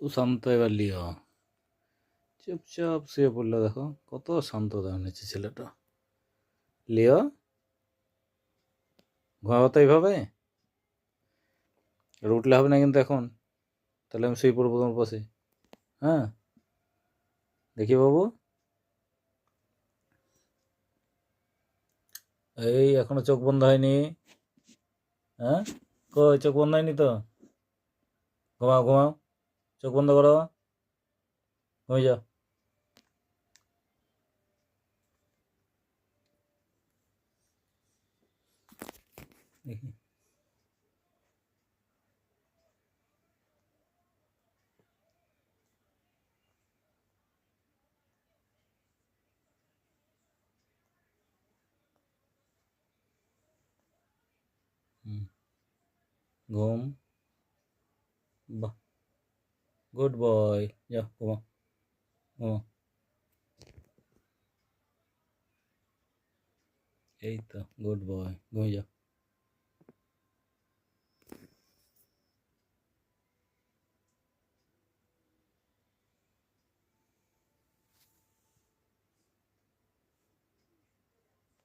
ও শান্ত এবার লিও চুপচাপ শুয়ে পড়লো, দেখো কত শান্ত হয়েছে ছেলেটা। লিও ঘুমাবো তো এইভাবে, আর উঠলে হবে না কিন্তু এখন, তাহলে আমি শুয়ে পড়বো তোমার পাশে। হ্যাঁ, দেখি বাবু, এই এখনো চোখ বন্ধ হয়নি? হ্যাঁ, কই চোখ বন্ধ হয়নি তো? ঘুমাও ঘুমাও, চোখ বন্ধ করো, ঘুমিয়ে যাও। দেখি, হুম, ঘুম, বাহ, গুড বয়, যাও ঘুমাও, ঘুমাও। এই তো গুড বয়, ঘুমিয়ে যাও।